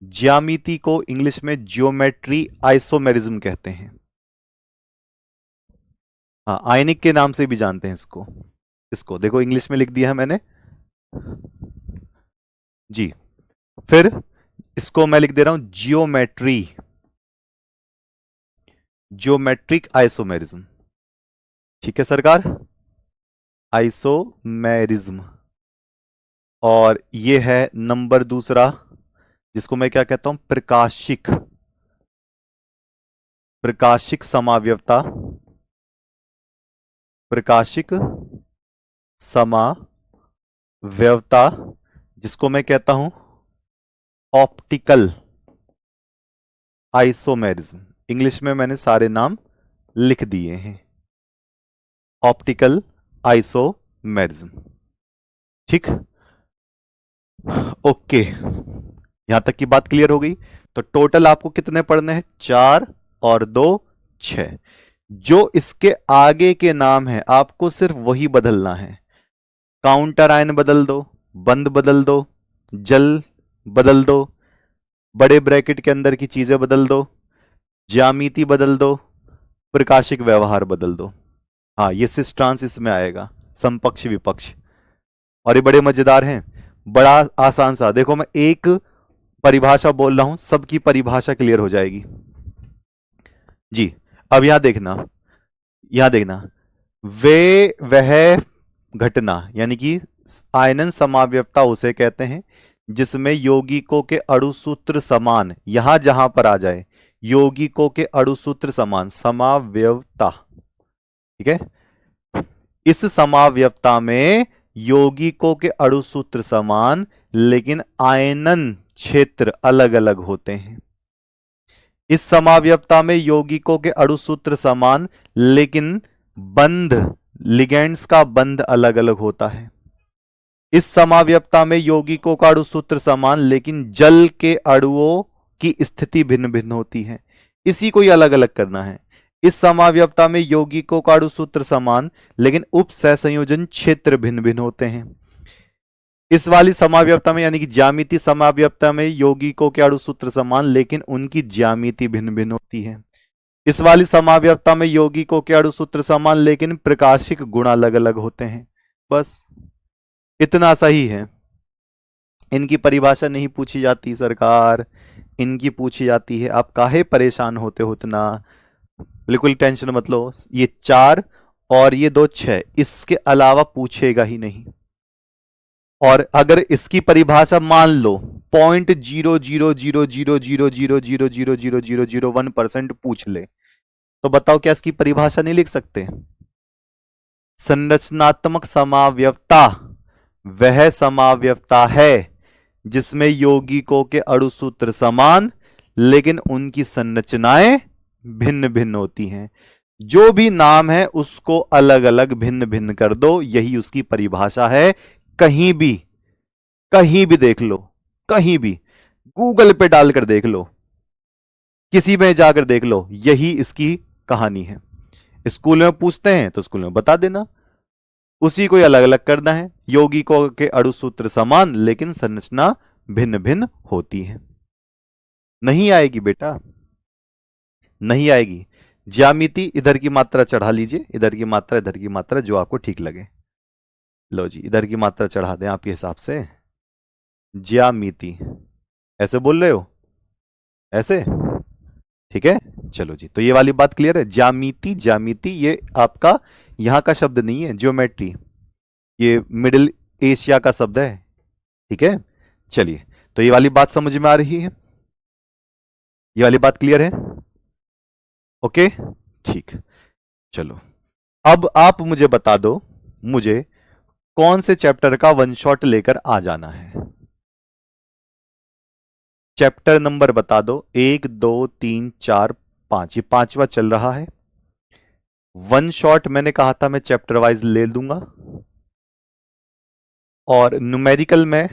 ज्यामिति को इंग्लिश में जियोमेट्री आइसोमेरिज्म कहते हैं। हाँ, आयनिक के नाम से भी जानते हैं इसको। इसको देखो इंग्लिश में लिख दिया है मैंने जी। फिर इसको मैं लिख दे रहा हूं जियोमेट्री, जियोमेट्रिक आइसोमेरिज्म। ठीक है सरकार, आइसोमेरिज्म। और ये है नंबर दूसरा, जिसको मैं क्या कहता हूं, प्रकाशिक, प्रकाशिक समाव्यवता, प्रकाशिक समाव्यवता, जिसको मैं कहता हूं ऑप्टिकल आइसोमेरिज्म। इंग्लिश में मैंने सारे नाम लिख दिए हैं, ऑप्टिकल आइसोमेरिज्म। ठीक, ओके, यहां तक की बात क्लियर हो गई। तो टोटल आपको कितने पढ़ने हैं, 4 और 2 6। जो इसके आगे के नाम है आपको सिर्फ वही बदलना है। काउंटर आयन बदल दो, बंद बदल दो, जल बदल दो, बड़े ब्रैकेट के अंदर की चीजें बदल दो, ज्यामिति बदल दो, प्रकाशिक व्यवहार बदल दो। हाँ, ये सिस ट्रांस इसमें आएगा, समपक्ष विपक्ष। और ये बड़े मजेदार हैं, बड़ा आसान सा। देखो मैं एक परिभाषा बोल रहा हूं, सबकी परिभाषा क्लियर हो जाएगी जी। अब यहां देखना, यहां देखना, वह घटना, यानी कि आयनन समाव्यवता उसे कहते हैं जिसमें यौगिकों के अणुसूत्र समान, यहां जहां पर आ जाए यौगिकों के अणुसूत्र समान, समाव्यवता। ठीक है, इस समाव्यवता में यौगिकों के अणुसूत्र समान लेकिन आयनन क्षेत्र अलग अलग होते हैं। इस समाव्यवता में यौगिकों के अणुसूत्र समान लेकिन बंध, लिगेंड्स का बंध अलग अलग होता है। इस समाव्यवता में यौगिकों का अणुसूत्र समान लेकिन जल के अणुओं की स्थिति भिन्न भिन्न होती है। इसी को ही अलग अलग करना है। इस समाव्यवता में यौगिकों का अणुसूत्र समान लेकिन उप सहसंयोजन क्षेत्र भिन्न भिन्न होते हैं। इस वाली समाव्यवता में, यानी कि ज्यामिति समाव्यवता में यौगिकों के अणुसूत्र समान लेकिन उनकी ज्यामिति भिन्न भिन्न होती है। इस वाली समाव्यवता में यौगिकों के अणुसूत्र समान लेकिन प्रकाशिक गुण अलग अलग होते हैं। बस इतना सही है। इनकी परिभाषा नहीं पूछी जाती सरकार, इनकी पूछी जाती है। आप काहे परेशान होते हो इतना, बिल्कुल टेंशन मत लो। ये 4 और ये 2 6, इसके अलावा पूछेगा ही नहीं। और अगर इसकी परिभाषा मान लो 0.00000000001% पूछ ले, तो बताओ क्या इसकी परिभाषा नहीं लिख सकते। संरचनात्मक समाव्यवता वह समाव्यवता है जिसमें यौगिकों के अणुसूत्र समान लेकिन उनकी संरचनाएं भिन्न भिन्न होती हैं। जो भी नाम है उसको अलग अलग भिन्न भिन्न कर दो, यही उसकी परिभाषा है। कहीं भी देख लो, कहीं भी गूगल पे डालकर देख लो, किसी में जाकर देख लो, यही इसकी कहानी है। स्कूल में पूछते हैं तो स्कूल में बता देना, उसी को अलग अलग करना है। यौगिकों के अणुसूत्र समान लेकिन संरचना भिन्न भिन्न होती है। नहीं आएगी बेटा, नहीं आएगी। ज्यामिति इधर की मात्रा चढ़ा लीजिए, इधर की मात्रा, इधर की मात्रा, जो आपको ठीक लगे। लो जी, इधर की मात्रा चढ़ा दें आपके हिसाब से। ज्यामिति ऐसे बोल रहे हो, ऐसे ठीक है। चलो जी, तो ये वाली बात क्लियर है। ज्यामिति, ज्यामिति ये आपका यहां का शब्द नहीं है, ज्योमेट्री ये मिडिल एशिया का शब्द है। ठीक है, चलिए, तो ये वाली बात समझ में आ रही है, ये वाली बात क्लियर है। ओके, ठीक, चलो अब आप मुझे बता दो, मुझे कौन से चैप्टर का वन शॉट लेकर आ जाना है। चैप्टर नंबर बता दो, 1 2 3 4 5, ये 5वां चल रहा है। वन शॉट मैंने कहा था मैं चैप्टर वाइज ले लूंगा, और न्यूमेरिकल में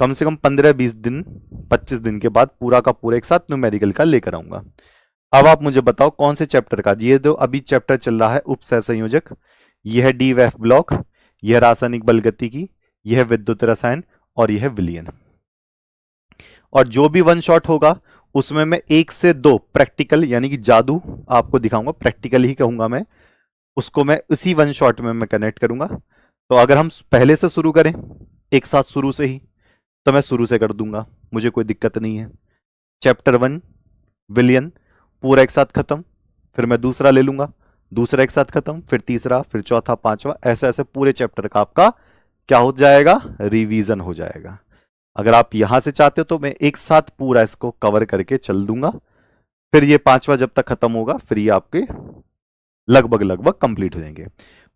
कम से कम 15-20 दिन 25 दिन के बाद पूरा का पूरा एक साथ न्यूमेरिकल का लेकर आऊंगा। अब आप मुझे बताओ कौन से चैप्टर का। ये दो अभी चैप्टर चल रहा है उप सहसंयोजक, ये है डी वेफ ब्लॉक, यह रासायनिक बल गतिकी, यह विद्युत रसायन और यह विलयन। और जो भी वन शॉट होगा उसमें मैं 1 से 2 प्रैक्टिकल यानी कि जादू आपको दिखाऊंगा, प्रैक्टिकल ही कहूंगा मैं उसको, मैं इसी वन शॉट में मैं कनेक्ट करूंगा। तो अगर हम पहले से शुरू करें एक साथ शुरू से ही, तो मैं शुरू से कर दूंगा, मुझे कोई दिक्कत नहीं है। चैप्टर 1 विलयन पूरा एक साथ खत्म, फिर मैं दूसरा ले लूंगा, दूसरा एक साथ खत्म, फिर तीसरा, फिर चौथा, पांचवा, ऐसे ऐसे पूरे चैप्टर का आपका क्या हो जाएगा, रिवीजन हो जाएगा। अगर आप यहां से चाहते हो तो मैं एक साथ पूरा इसको कवर करके चल दूंगा, फिर ये पांचवा जब तक खत्म होगा फिर ये आपके लगभग लगभग कंप्लीट हो जाएंगे।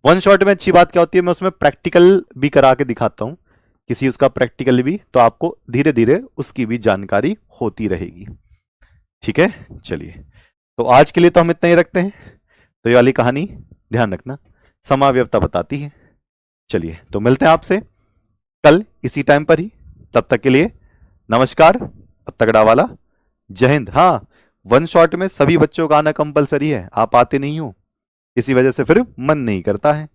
वन शॉट में अच्छी बात क्या होती है, मैं उसमें प्रैक्टिकल भी करा के दिखाता हूं, किसी उसका प्रैक्टिकल भी, तो आपको धीरे धीरे उसकी भी जानकारी होती रहेगी। ठीक है, चलिए तो आज के लिए तो हम इतना ही रखते हैं। तो ये वाली कहानी ध्यान रखना, समाव्यवता बताती है। चलिए तो मिलते हैं आपसे कल इसी टाइम पर ही, तब तक के लिए नमस्कार, तगड़ा वाला जय हिंद। हाँ, वन शॉट में सभी बच्चों का आना कंपलसरी है, आप आते नहीं हो इसी वजह से फिर मन नहीं करता है।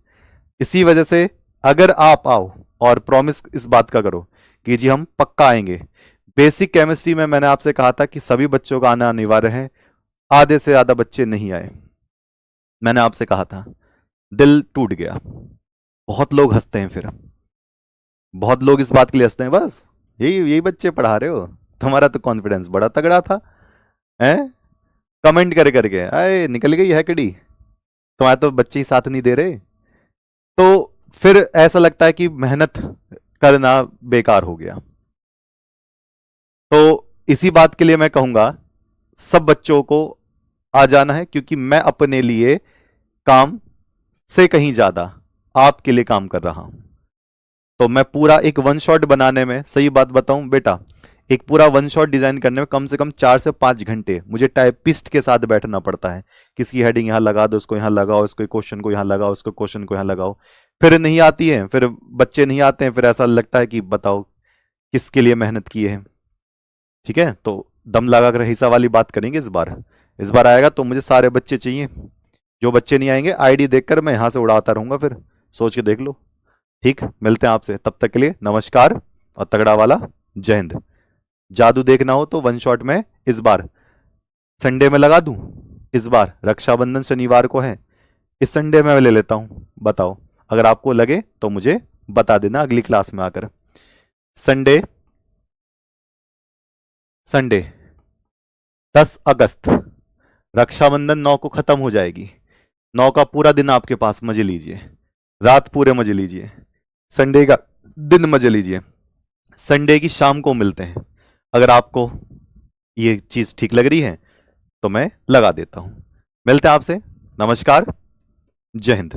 इसी वजह से अगर आप आओ और प्रॉमिस इस बात का करो कि जी हम पक्का आएंगे। बेसिक केमिस्ट्री में मैंने आपसे कहा था कि सभी बच्चों का आना अनिवार्य है, आधे से ज्यादा बच्चे नहीं आए, मैंने आपसे कहा था, दिल टूट गया। बहुत लोग हंसते हैं, फिर बहुत लोग इस बात के लिए हंसते हैं, बस यही यही बच्चे पढ़ा रहे हो, तुम्हारा तो कॉन्फिडेंस बड़ा तगड़ा था, हैं कमेंट कर करके अरे निकल गई है कड़ी, तुम्हारे तो बच्चे ही साथ नहीं दे रहे। तो फिर ऐसा लगता है कि मेहनत करना बेकार हो गया। तो इसी बात के लिए मैं कहूंगा सब बच्चों को आ जाना है, क्योंकि मैं अपने लिए काम से कहीं ज्यादा आपके लिए काम कर रहा हूं। तो मैं पूरा एक वन शॉट बनाने में, सही बात बताऊं बेटा, एक पूरा वन शॉट डिजाइन करने में कम से कम 4 से 5 घंटे मुझे टाइपिस्ट के साथ बैठना पड़ता है। किसकी हेडिंग यहां लगा दो, उसको यहां लगाओ, इसको क्वेश्चन को यहां लगाओ, उसको क्वेश्चन को यहां लगाओ, फिर नहीं आती है, फिर बच्चे नहीं आते हैं, फिर ऐसा लगता है कि बताओ किसके लिए मेहनत की है। ठीक है, तो दम लगा कर हिस्सा वाली बात करेंगे इस बार आएगा तो मुझे सारे बच्चे चाहिए। जो बच्चे नहीं आएंगे आईडी देखकर मैं यहां से उड़ाता रहूंगा, फिर सोच के देख लो। ठीक, मिलते हैं आपसे, तब तक के लिए नमस्कार और तगड़ा वाला जय हिंद। जादू देखना हो तो वन शॉट में इस बार संडे में लगा दूं, इस बार रक्षाबंधन शनिवार को है, इस संडे में ले लेता हूं, बताओ अगर आपको लगे तो मुझे बता देना अगली क्लास में आकर। संडे संडे 10 अगस्त, रक्षाबंधन 9 को खत्म हो जाएगी, 9 का पूरा दिन आपके पास मजे लीजिए, रात पूरे मजे लीजिए, संडे का दिन मजे लीजिए, संडे की शाम को मिलते हैं। अगर आपको ये चीज ठीक लग रही है तो मैं लगा देता हूं। मिलते हैं आपसे, नमस्कार, जय हिंद।